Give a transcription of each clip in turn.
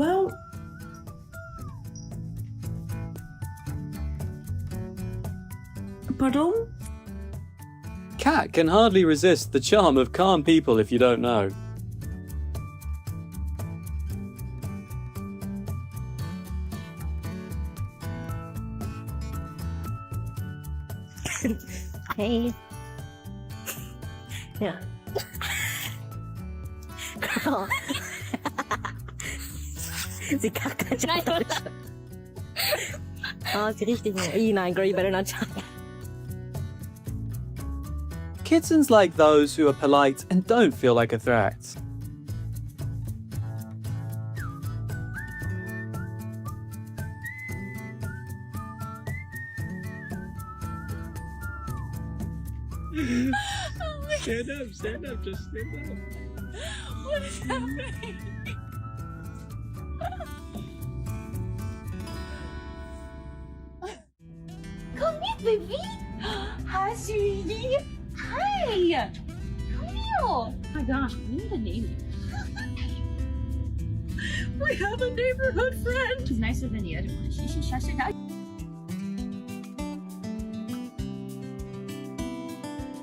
Well, pardon? Cat can hardly resist the charm of calm people if you don't know. Hey. Ja. Girl. Sie kackt nicht auf Deutsch. Oh, sie richtig. Nein, girl, you better not try. Kittens like those who are polite and don't feel like a threat. Stand up, just stand up. What is happening? Come here, baby. Hi, sweetie. Hi. Come here. Oh my gosh, we need a name. We have a neighborhood friend. She's nicer than the other one.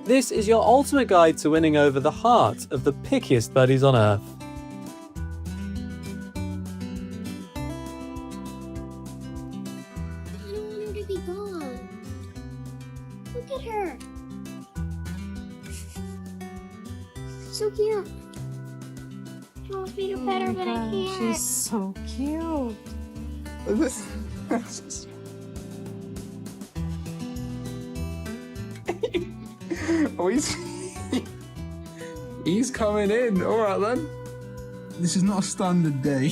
This is your ultimate guide to winning over the heart of the pickiest buddies on earth. I don't want her to be gone. Look at her. So cute. She wants me to pet her, but I can't. She's so cute. Oh, he's coming in. All right then. This is not a standard day.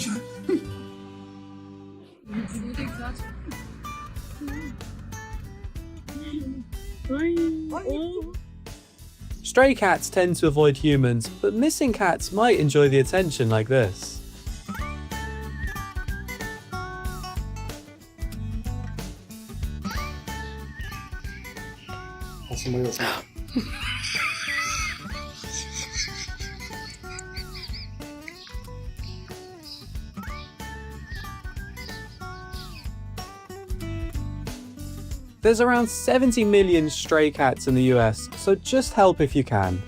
Stray cats tend to avoid humans, but missing cats might enjoy the attention like this. Somebody else. There's around 70 million stray cats in the US, so just help if you can.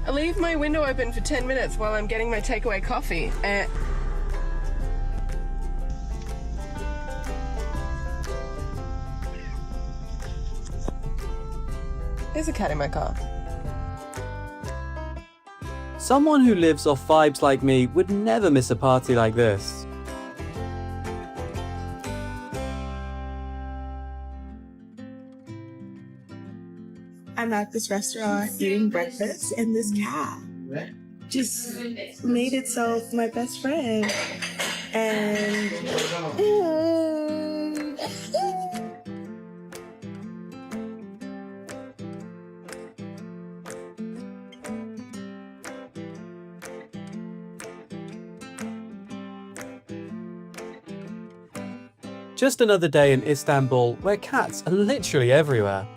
I leave my window open for 10 minutes while I'm getting my takeaway coffee. There's a cat in my car. Someone who lives off vibes like me would never miss a party like this. I'm at this restaurant eating breakfast, and this cat just made itself my best friend. And Just another day in Istanbul where cats are literally everywhere.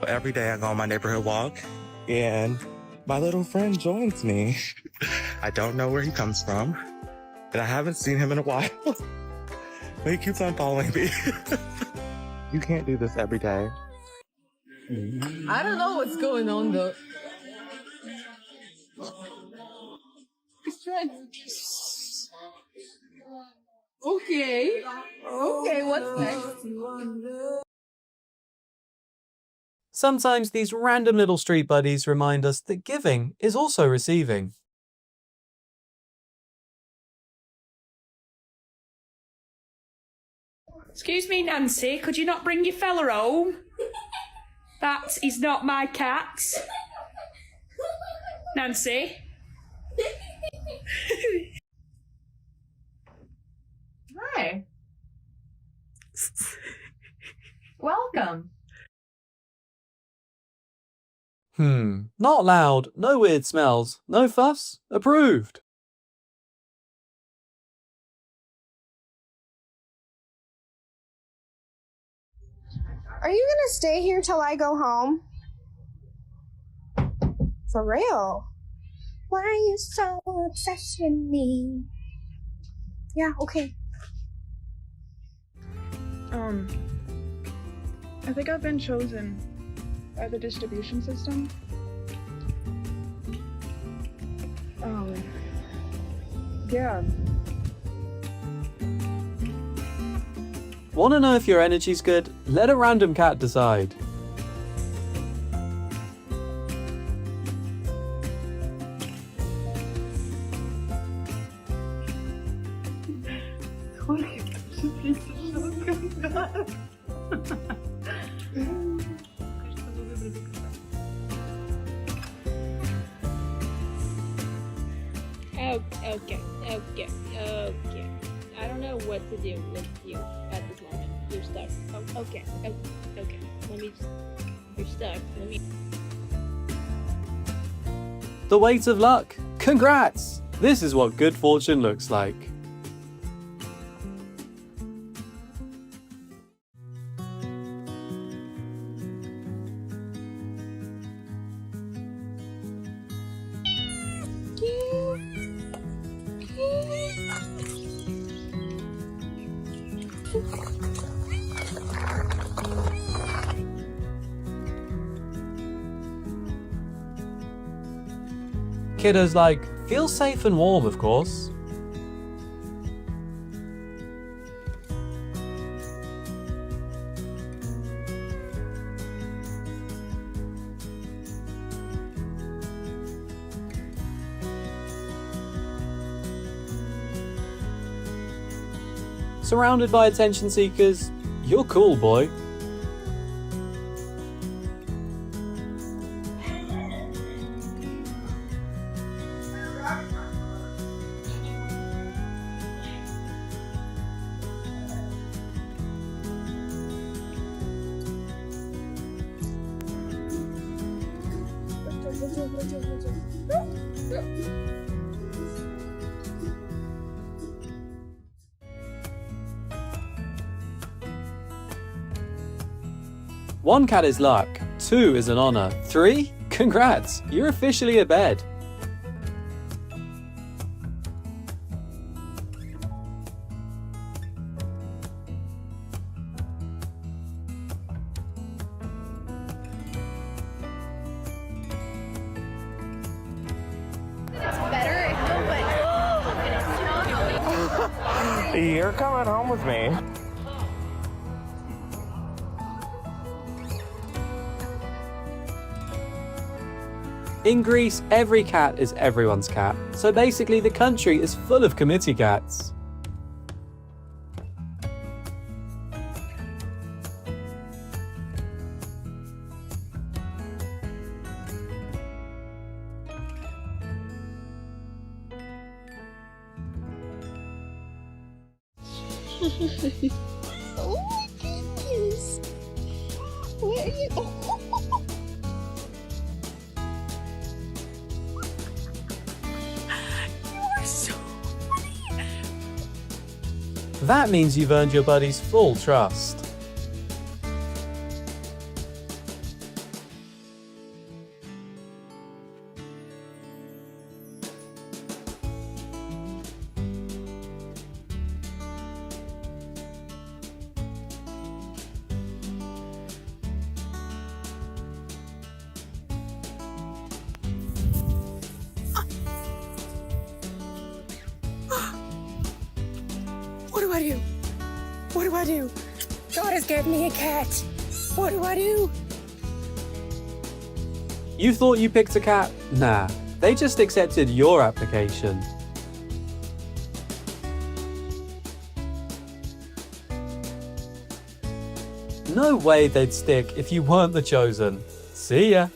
Every day I go on my neighborhood walk and my little friend joins me. I don't know where he comes from and I haven't seen him in a while, but he keeps on following me. You can't do this every day. I don't know what's going on though. Okay. Okay, what's next? Sometimes these random little street buddies remind us that giving is also receiving. Excuse me, Nancy, could you not bring your fella home? That is not my cat. Nancy? Hi. Welcome. Not loud, no weird smells, no fuss, approved. Are you gonna stay here till I go home? For real? Why are you so obsessed with me? Yeah, okay. I think I've been chosen by the distribution system. Yeah. Wanna know if your energy's good? Let a random cat decide. Okay. I don't know what to do with you at this moment. You're stuck. Oh, okay. Let me just... You're stuck. Let me... The weight of luck. Congrats! This is what good fortune looks like. Kiddo's like, feel safe and warm, of course. Surrounded by attention seekers, you're cool, boy. One cat is luck, 2 is an honor, 3? Congrats, you're officially a bed. You're coming home with me. In Greece, every cat is everyone's cat, so basically the country is full of committee cats. Oh my goodness. Where are you? You are so funny. That means you've earned your buddy's full trust. What do I do? What do I do? God has given me a cat. What do I do? You thought you picked a cat? Nah, they just accepted your application. No way they'd stick if you weren't the chosen. See ya.